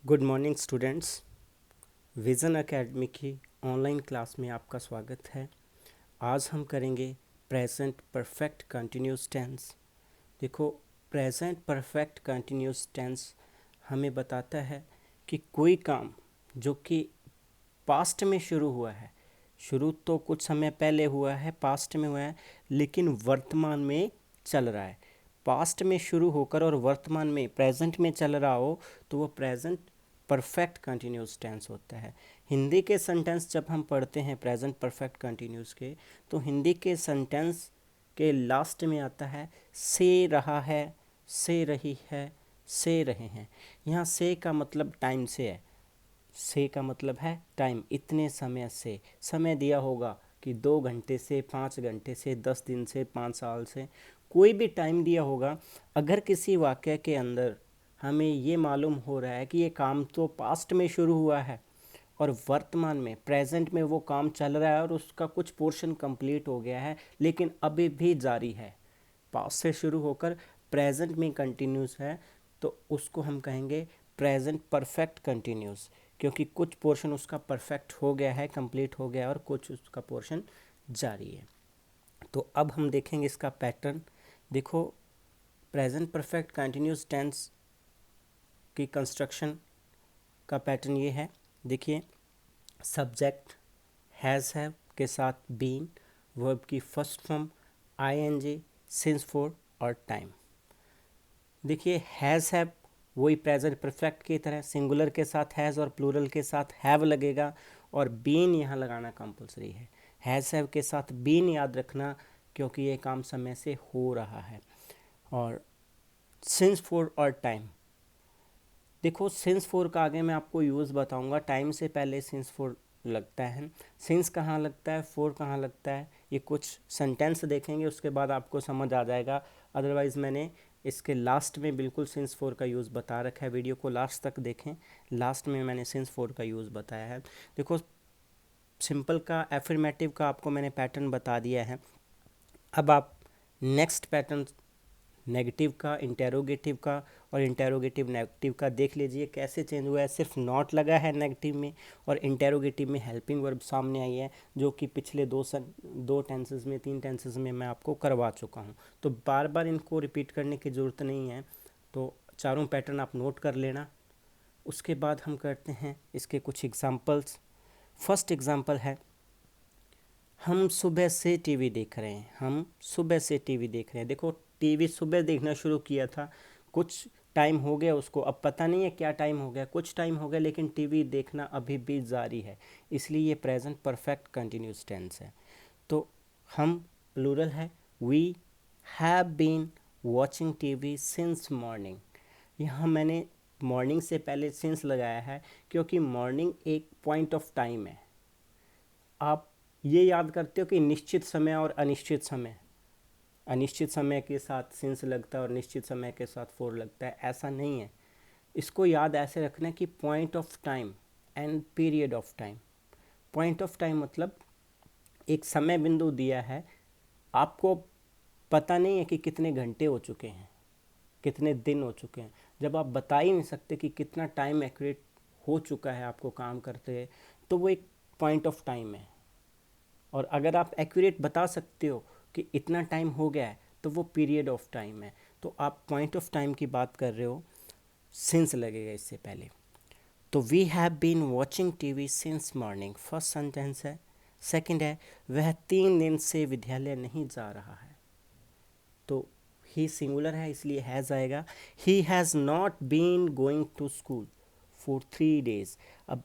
Good morning students. Vision academy की online class में आपका स्वागत है। आज हम करेंगे प्रेजेंट परफेक्ट कंटिन्यूस टेंस। देखो, प्रेजेंट परफेक्ट कंटिन्यूस टेंस हमें बताता है कि कोई काम जो कि पास्ट में शुरू हुआ है, शुरू तो कुछ समय पहले हुआ है, पास्ट में हुआ है, लेकिन वर्तमान में चल रहा है। पास्ट में शुरू होकर और वर्तमान में प्रेजेंट में चल रहा हो तो वो प्रेजेंट परफेक्ट कंटिन्यूस टेंस होता है। हिंदी के सेंटेंस जब हम पढ़ते हैं प्रेजेंट परफेक्ट कंटिन्यूस के, तो हिंदी के सेंटेंस के लास्ट में आता है से रहा है, से रही है, से रहे हैं। यहाँ से का मतलब टाइम से है। से का मतलब है टाइम, इतने समय से। समय दिया होगा कि 2 घंटे से, 5 घंटे से, 10 दिन से, 5 साल से, कोई भी टाइम दिया होगा। अगर किसी वाक्य के अंदर हमें ये मालूम हो रहा है कि ये काम तो पास्ट में शुरू हुआ है और वर्तमान में प्रेजेंट में वो काम चल रहा है और उसका कुछ पोर्शन कंप्लीट हो गया है लेकिन अभी भी जारी है, पास्ट से शुरू होकर प्रेजेंट में कंटिन्यूस है, तो उसको हम कहेंगे प्रेजेंट परफेक्ट कंटिन्यूस। क्योंकि कुछ पोर्शन उसका परफेक्ट हो गया है, कंप्लीट हो गया है, और कुछ उसका पोर्शन जारी है। तो अब हम देखेंगे इसका पैटर्न। देखो, प्रेजेंट परफेक्ट कंटिन्यूस टेंस की कंस्ट्रक्शन का पैटर्न ये है। देखिए, सब्जेक्ट हैज़ हैव के साथ बीन, वर्ब की first form ING, since four और टाइम। देखिए, हैज़ हैव वही प्रेजेंट परफेक्ट की तरह सिंगुलर के साथ हैज़ और प्लूरल के साथ हैव लगेगा, और बीन यहाँ लगाना कंपलसरी है। हैज़ हैव के साथ बीन याद रखना क्योंकि ये काम समय से हो रहा है। और सिंस फोर और टाइम, देखो सिंस फोर का आगे मैं आपको यूज़ बताऊंगा, टाइम से पहले सिंस फोर लगता है। सिंस कहाँ लगता है, फोर कहाँ लगता है, ये कुछ सेंटेंस देखेंगे उसके बाद आपको समझ आ जाएगा। अदरवाइज़ मैंने इसके लास्ट में बिल्कुल सिंस फोर का यूज़ बता रखा है। वीडियो को लास्ट तक देखें, लास्ट में मैंने सिंस फोर का यूज़ बताया है। देखो, सिंपल का एफर्मेटिव का आपको मैंने पैटर्न बता दिया है। अब आप नेक्स्ट पैटर्न नेगेटिव का, इंटेरोगेटिव का और इंटेरोगेटिव नेगेटिव का देख लीजिए कैसे चेंज हुआ है। सिर्फ नॉट लगा है नेगेटिव में, और इंटेरोगेटिव में हेल्पिंग वर्ब सामने आई है, जो कि पिछले दो टेंसेस में, 3 टेंसेस में मैं आपको करवा चुका हूँ। तो बार बार इनको रिपीट करने की ज़रूरत नहीं है। तो चारों पैटर्न आप नोट कर लेना। उसके बाद हम करते हैं इसके कुछ एग्जाम्पल्स। फर्स्ट एग्जाम्पल है, हम सुबह से टीवी देख रहे हैं। हम सुबह से टीवी देख रहे हैं। देखो, टीवी सुबह देखना शुरू किया था, कुछ टाइम हो गया उसको, अब पता नहीं है क्या टाइम हो गया, कुछ टाइम हो गया, लेकिन टीवी देखना अभी भी जारी है, इसलिए ये प्रेजेंट परफेक्ट कंटिन्यूस टेंस है। तो हम प्लूरल है, we have been watching TV since morning. यहाँ मैंने मॉर्निंग से पहले सिंस लगाया है क्योंकि मॉर्निंग एक पॉइंट ऑफ टाइम है। आप ये याद करते हो कि निश्चित समय और अनिश्चित समय, अनिश्चित समय के साथ सिंस लगता है और निश्चित समय के साथ फोर लगता है, ऐसा नहीं है। इसको याद ऐसे रखना कि point of time and period of time. Point of time मतलब एक समय बिंदु दिया है, आपको पता नहीं है कि कितने घंटे हो चुके हैं, कितने दिन हो चुके हैं। जब आप बता ही नहीं सकते कि कितना टाइम एक्यूरेट हो चुका है आपको काम करते हैं, तो वो एक पॉइंट ऑफ टाइम है। और अगर आप एक्यूरेट बता सकते हो कि इतना टाइम हो गया है, तो वो पीरियड ऑफ टाइम है। तो आप पॉइंट ऑफ टाइम की बात कर रहे हो, सिंस लगेगा इससे पहले। तो we have been watching TV since morning, first sentence है। सेकंड है, वह 3 दिन से विद्यालय नहीं जा रहा है। तो ही सिंगुलर है इसलिए हैज़ आएगा। He has not been going to school for 3 days. अब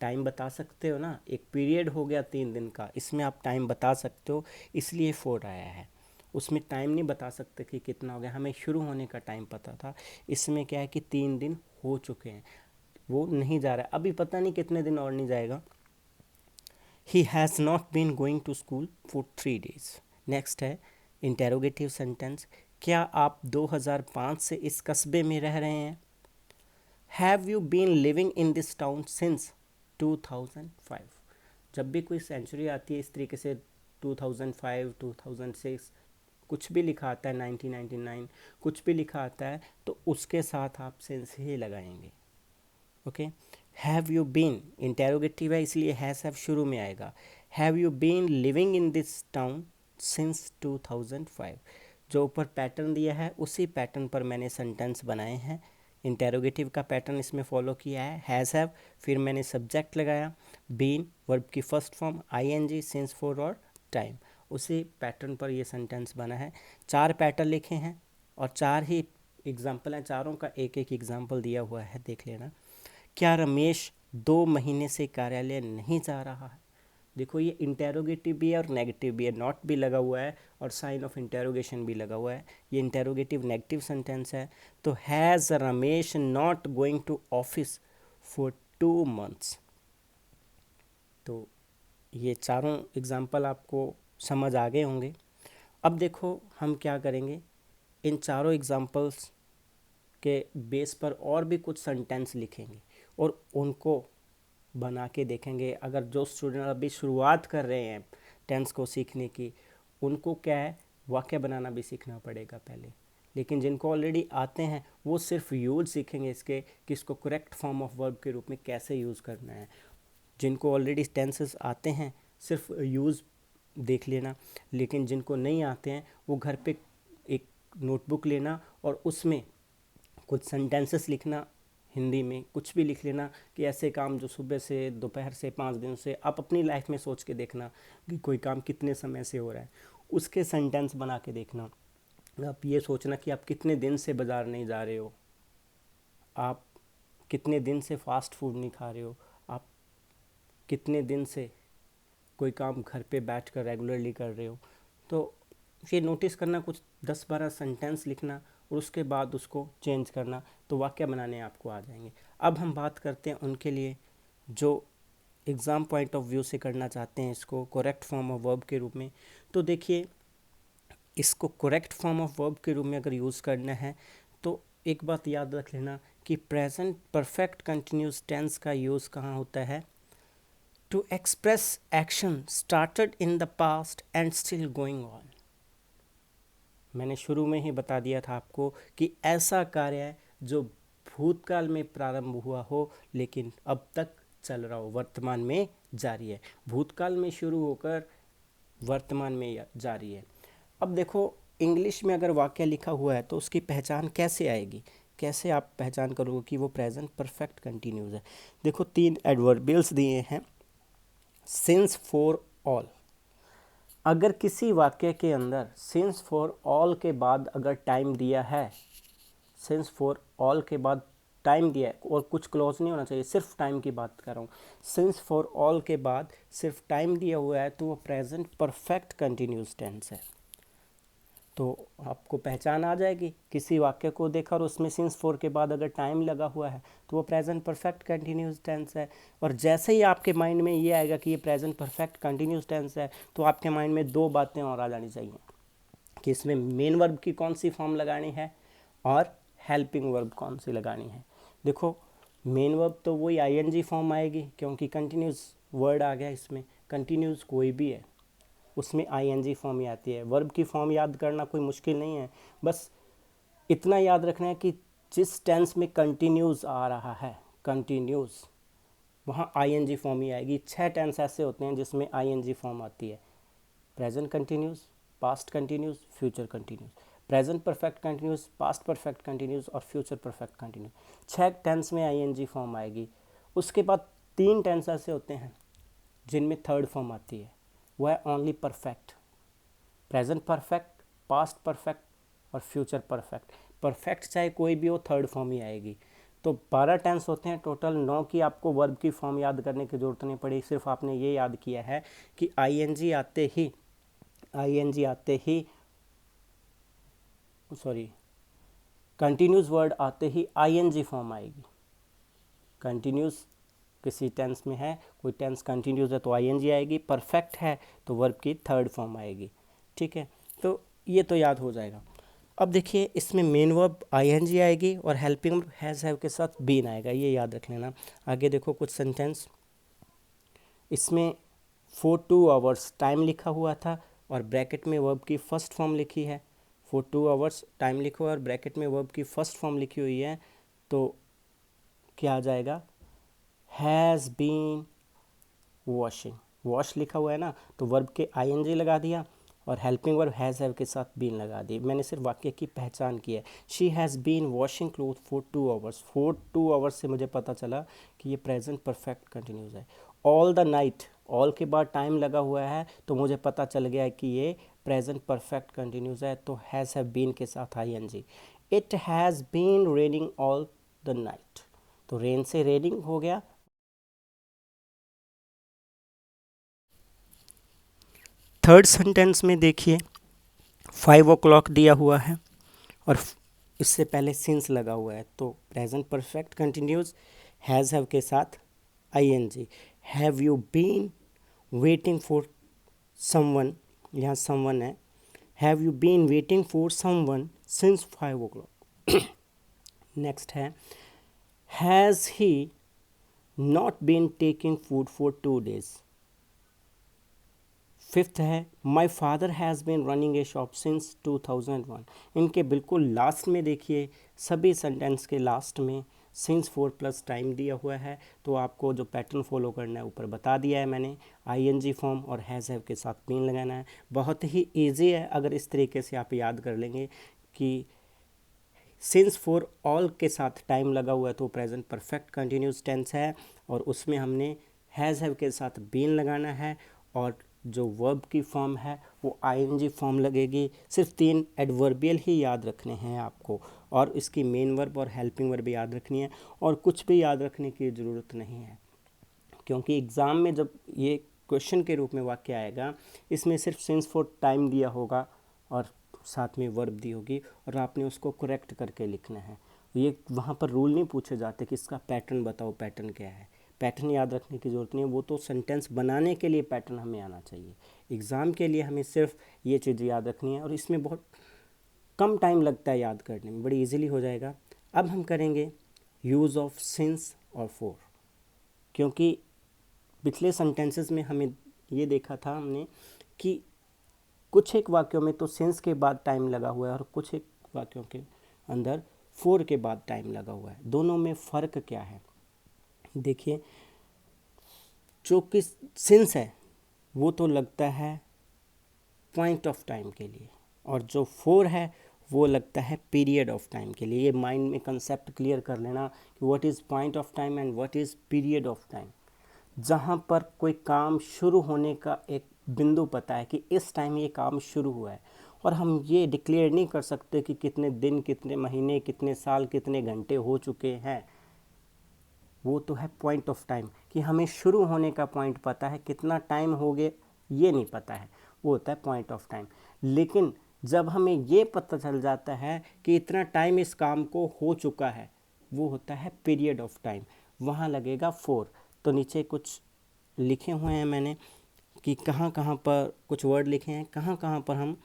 टाइम बता सकते हो ना, एक पीरियड हो गया 3 दिन का, इसमें आप टाइम बता सकते हो, इसलिए 4 आया है। उसमें टाइम नहीं बता सकते कि कितना हो गया, हमें शुरू होने का टाइम पता था। इसमें क्या है कि 3 दिन हो चुके हैं, वो नहीं जा रहा है, अभी पता नहीं कितने दिन और नहीं जाएगा। He has not been going to school for 3 days. Next है इंटेरोगेटिव सेंटेंस, क्या आप 2005 से इस कस्बे में रह रहे हैं। Have you been living in this town since 2005। जब भी कोई सेंचुरी आती है इस तरीके से, 2005, 2006, कुछ भी लिखा आता है, 1999 कुछ भी लिखा आता है, तो उसके साथ आप सिंस ही लगाएंगे। Okay. Have you been interrogative है इसलिए हैज़ हैव शुरू में आएगा। Have you been living in this town since 2005। जो ऊपर पैटर्न दिया है उसी पैटर्न पर मैंने सेंटेंस बनाए हैं। इंटेरोगेटिव का पैटर्न इसमें फॉलो किया है। हैज़ हैव, फिर मैंने सब्जेक्ट लगाया, बीन वर्ब की first form, ING, since, for और टाइम। उसी पैटर्न पर ये सेंटेंस बना है। 4 पैटर्न लिखे हैं और 4 ही एग्जाम्पल हैं, चारों का एक एक एग्जाम्पल दिया हुआ है, देख लेना। क्या रमेश 2 महीने से कार्यालय नहीं जा रहा है? देखो ये इंटेरोगेटिव भी है और नेगेटिव भी है, नॉट भी लगा हुआ है और साइन ऑफ इंटेरोगेशन भी लगा हुआ है। ये इंटेरोगेटिव नेगेटिव सेंटेंस है। तो has Ramesh not going to office for 2 months. तो ये चारों एग्जाम्पल आपको समझ आ गए होंगे। अब देखो हम क्या करेंगे, इन चारों एग्जाम्पल्स के बेस पर और भी कुछ सेंटेंस लिखेंगे और उनको बना के देखेंगे। अगर जो स्टूडेंट अभी शुरुआत कर रहे हैं टेंस को सीखने की, उनको क्या है, वाक्य बनाना भी सीखना पड़ेगा पहले। लेकिन जिनको ऑलरेडी आते हैं वो सिर्फ यूज सीखेंगे इसके कि इसको करेक्ट फॉर्म ऑफ वर्ब के रूप में कैसे यूज़ करना है। जिनको ऑलरेडी टेंसेस आते हैं सिर्फ यूज़ देख लेना, लेकिन जिनको नहीं आते हैं वो घर पे एक नोटबुक लेना और उसमें कुछ सेंटेंसेस लिखना, हिंदी में कुछ भी लिख लेना कि ऐसे काम जो सुबह से दोपहर से 5 दिन से आप अपनी लाइफ में सोच के देखना कि कोई काम कितने समय से हो रहा है, उसके सेंटेंस बना के देखना। आप ये सोचना कि आप कितने दिन से बाज़ार नहीं जा रहे हो, आप कितने दिन से फास्ट फूड नहीं खा रहे हो, आप कितने दिन से कोई काम घर पे बैठ कर रेगुलरली कर रहे हो। तो ये नोटिस करना, कुछ 10-12 सेंटेंस लिखना और उसके बाद उसको चेंज करना, तो वाक्य बनाने आपको आ जाएंगे। अब हम बात करते हैं उनके लिए जो एग्ज़ाम पॉइंट ऑफ व्यू से करना चाहते हैं इसको करेक्ट फॉर्म ऑफ वर्ब के रूप में। तो देखिए, इसको करेक्ट फॉर्म ऑफ वर्ब के रूप में अगर यूज़ करना है तो एक बात याद रख लेना कि प्रेजेंट परफेक्ट कंटिन्यूस टेंस का यूज़ कहाँ होता है, to express action started in the past and still going on. मैंने शुरू में ही बता दिया था आपको कि ऐसा कार्य है जो भूतकाल में प्रारंभ हुआ हो लेकिन अब तक चल रहा हो, वर्तमान में जारी है। भूतकाल में शुरू होकर वर्तमान में जारी है। अब देखो, इंग्लिश में अगर वाक्य लिखा हुआ है तो उसकी पहचान कैसे आएगी, कैसे आप पहचान करोगे कि वो प्रेजेंट परफेक्ट कंटिन्यूस है। देखो 3 एडवर्बियल्स दिए हैं, सिंस, फॉर, ऑल। अगर किसी वाक्य के अंदर सिंस फॉर ऑल के बाद अगर टाइम दिया है, सिंस फॉर ऑल के बाद टाइम दिया है और कुछ क्लोज नहीं होना चाहिए, सिर्फ टाइम की बात कर रहा हूँ, सिंस फॉर ऑल के बाद सिर्फ टाइम दिया हुआ है तो वो प्रेजेंट परफेक्ट कंटिन्यूस टेंस है। तो आपको पहचान आ जाएगी, किसी वाक्य को देखा और उसमें सिंस फॉर के बाद अगर टाइम लगा हुआ है तो वो प्रेजेंट परफेक्ट कंटिन्यूस टेंस है। और जैसे ही आपके माइंड में ये आएगा कि ये प्रेजेंट परफेक्ट कंटिन्यूस टेंस है तो आपके माइंड में 2 बातें और आ जानी चाहिए कि इसमें मेन वर्ब की कौन सी फॉर्म लगानी है और हेल्पिंग वर्ब कौन सी लगानी है। देखो, मेन वर्ब तो वही आईएनजी फॉर्म आएगी क्योंकि कंटिन्यूस वर्ड आ गया, इसमें कंटिन्यूस कोई भी है उसमें आईएनजी फॉर्म ही आती है। वर्ब की फॉर्म याद करना कोई मुश्किल नहीं है, बस इतना याद रखना है कि जिस टेंस में कंटिन्यूस आ रहा है, कंटिन्यूस, वहाँ आईएनजी फॉर्म ही आएगी। 6 टेंस ऐसे होते हैं जिसमें आईएनजी फॉर्म आती है, present continuous, past continuous, future continuous, present perfect continuous, past perfect continuous और फ्यूचर परफेक्ट कंटिन्यूस। 6 टेंस में आईएनजी फॉर्म आएगी। उसके बाद 3 टेंस ऐसे होते हैं जिनमें थर्ड फॉर्म आती है, वह है only perfect, present perfect, past perfect और फ्यूचर परफेक्ट। परफेक्ट चाहे कोई भी हो, थर्ड फॉर्म ही आएगी। तो 12 टेंस होते हैं टोटल। 9 की आपको वर्ब की फॉर्म याद करने की ज़रूरत नहीं पड़ी, सिर्फ आपने ये याद किया है कि आईएनजी आते ही कंटिन्यूस वर्ड आते ही आईएनजी फॉर्म आएगी। कंटिन्यूस किसी टेंस में है, कोई टेंस कंटिन्यूस है तो आईएनजी आएगी, परफेक्ट है तो वर्ब की थर्ड फॉर्म आएगी। ठीक है, तो ये तो याद हो जाएगा। अब देखिए, इसमें मेन वर्ब आईएनजी आएगी और हेल्पिंग हैज़ हैव के साथ बीन आएगा, ये याद रख लेना। आगे देखो कुछ सेंटेंस, इसमें फॉर 2 आवर्स टाइम लिखा हुआ था और ब्रैकेट में वर्ब की फर्स्ट फॉर्म लिखी है। फॉर 2 आवर्स टाइम लिखा हुआ है और ब्रैकेट में वर्ब की फर्स्ट फॉर्म लिखी हुई है, तो क्या आ जाएगा, हैज़ बीन वॉशिंग, वॉश लिखा हुआ है ना, तो वर्ब के आईएनजी लगा दिया और हेल्पिंग वर्ब हैज़ हैव के साथ बीन लगा दी। मैंने सिर्फ वाक्य की पहचान की है। She has been washing cloth for 2 hours. For 2 hours से मुझे पता चला कि ये प्रेजेंट परफेक्ट कंटिन्यूस है। ऑल द नाइट, ऑल के बाद टाइम लगा हुआ है तो मुझे पता चल गया है कि ये प्रेजेंट परफेक्ट कंटिन्यूस है, तो हैज़ हैव बीन के साथ ING. It has been raining all the night, तो रेन से रेनिंग हो गया। थर्ड सेंटेंस में देखिए 5 o'clock दिया हुआ है और इससे पहले सिंस लगा हुआ है, तो present perfect continuous has have के साथ ING. Have you been waiting for someone, यहाँ समवन है, have you been waiting for someone since 5 o'clock। Next है has he not been taking food for 2 days। Fifth है my father has been running a shop since 2001। इनके बिल्कुल last में देखिए, सभी sentence के लास्ट में सिंस 4 प्लस टाइम दिया हुआ है, तो आपको जो पैटर्न फॉलो करना है ऊपर बता दिया है मैंने। आईएनजी फॉर्म और हैज़ हैव के साथ बीन लगाना है। बहुत ही ईजी है, अगर इस तरीके से आप याद कर लेंगे कि सिंस फॉर ऑल के साथ टाइम लगा हुआ है तो प्रेजेंट परफेक्ट कंटिन्यूस टेंस है, और उसमें हमने हैज़ हैव के साथ बीन लगाना है, और जो वर्ब की फॉर्म है वो आईएनजी फॉर्म लगेगी। सिर्फ 3 एडवर्बियल ही याद रखने हैं आपको, और इसकी मेन वर्ब और हेल्पिंग वर्ब याद रखनी है, और कुछ भी याद रखने की ज़रूरत नहीं है, क्योंकि एग्ज़ाम में जब ये क्वेश्चन के रूप में वाक्य आएगा, इसमें सिर्फ सिंस फॉर टाइम दिया होगा और साथ में वर्ब दी होगी, और आपने उसको करेक्ट करके लिखना है। ये वहाँ पर रूल नहीं पूछे जाते कि इसका पैटर्न बताओ, पैटर्न क्या है। पैटर्न याद रखने की ज़रूरत नहीं है, वो तो सेंटेंस बनाने के लिए पैटर्न हमें आना चाहिए। एग्ज़ाम के लिए हमें सिर्फ ये चीज़ याद रखनी है, और इसमें बहुत कम टाइम लगता है याद करने में, बड़ी इजीली हो जाएगा। अब हम करेंगे यूज़ ऑफ सिंस और फॉर, क्योंकि पिछले सेंटेंसेस में हमें ये देखा था हमने कि कुछ एक वाक्यों में तो सिंस के बाद टाइम लगा हुआ है और कुछ एक वाक्यों के अंदर फॉर के बाद टाइम लगा हुआ है। दोनों में फ़र्क क्या है देखिए, जो कि सिंस है वो तो लगता है पॉइंट ऑफ टाइम के लिए, और जो फॉर है वो लगता है पीरियड ऑफ टाइम के लिए। ये माइंड में कंसेप्ट क्लियर कर लेना कि what is point of time and what is period of time. जहाँ पर कोई काम शुरू होने का एक बिंदु पता है कि इस टाइम ये काम शुरू हुआ है, और हम ये डिक्लेयर नहीं कर सकते कि कितने दिन, कितने महीने, कितने साल, कितने घंटे हो चुके हैं। वो तो है पॉइंट ऑफ टाइम, कि हमें शुरू होने का पॉइंट पता है, कितना टाइम हो गया ये नहीं पता है, वो होता है पॉइंट ऑफ टाइम। लेकिन जब हमें ये पता चल जाता है कि इतना टाइम इस काम को हो चुका है, वो होता है पीरियड ऑफ टाइम, वहाँ लगेगा फॉर। तो नीचे कुछ लिखे हुए हैं मैंने कि कहाँ कहाँ पर कुछ वर्ड लिखे हैं, कहाँ कहाँ पर हम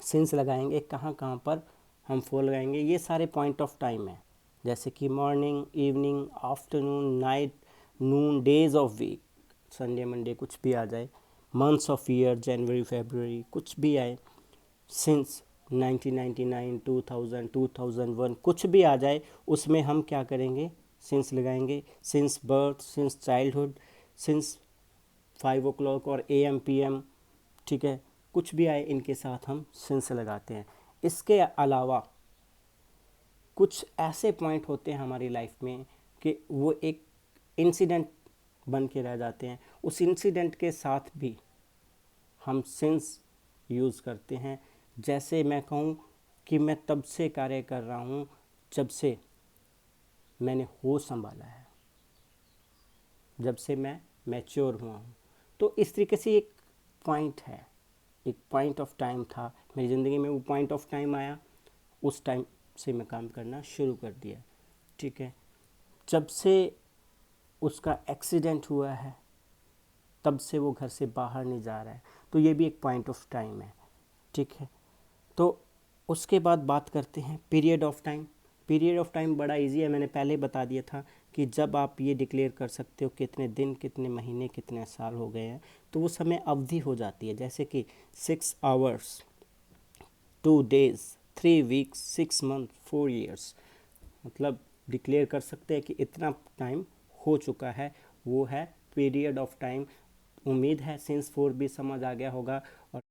सिंस लगाएंगे, कहाँ कहाँ पर हम फॉर लगाएंगे। ये सारे पॉइंट ऑफ टाइम है, जैसे कि morning, evening, afternoon, night, noon, days of week, Sunday Monday कुछ भी आ जाए, मंथ्स ऑफ ईयर, जनवरी फरवरी कुछ भी आए, सिंस 1999, 2000, 2001 कुछ भी आ जाए, उसमें हम क्या करेंगे, सिंस लगाएंगे। Since birth, since childhood, since 5 o'clock और AM PM, ठीक है, कुछ भी आए इनके साथ हम सिंस लगाते हैं। इसके अलावा कुछ ऐसे पॉइंट होते हैं हमारी लाइफ में कि वो एक इंसिडेंट बन के रह जाते हैं, उस इंसिडेंट के साथ भी हम सिंस यूज़ करते हैं। जैसे मैं कहूँ कि मैं तब से कार्य कर रहा हूँ जब से मैंने होश संभाला है, जब से मैं मैच्योर हुआ हूँ। तो इस तरीके से एक पॉइंट है, एक पॉइंट ऑफ टाइम था मेरी ज़िंदगी में, वो पॉइंट ऑफ टाइम आया, उस टाइम से मैं काम करना शुरू कर दिया, ठीक है। जब से उसका एक्सीडेंट हुआ है तब से वो घर से बाहर नहीं जा रहा है, तो ये भी एक पॉइंट ऑफ टाइम है, ठीक है। तो उसके बाद बात करते हैं period of time. Period of time बड़ा इजी है, मैंने पहले बता दिया था कि जब आप ये डिक्लेयर कर सकते हो कितने दिन, कितने महीने, कितने साल हो गए हैं, तो वो समय अवधि हो जाती है। जैसे कि 6 hours, 2 days, 3 weeks, 6 months, 4 years, मतलब डिक्लेयर कर सकते हैं कि इतना टाइम हो चुका है, वो है पीरियड ऑफ टाइम। उम्मीद है सिंस 4 भी समझ आ गया होगा। और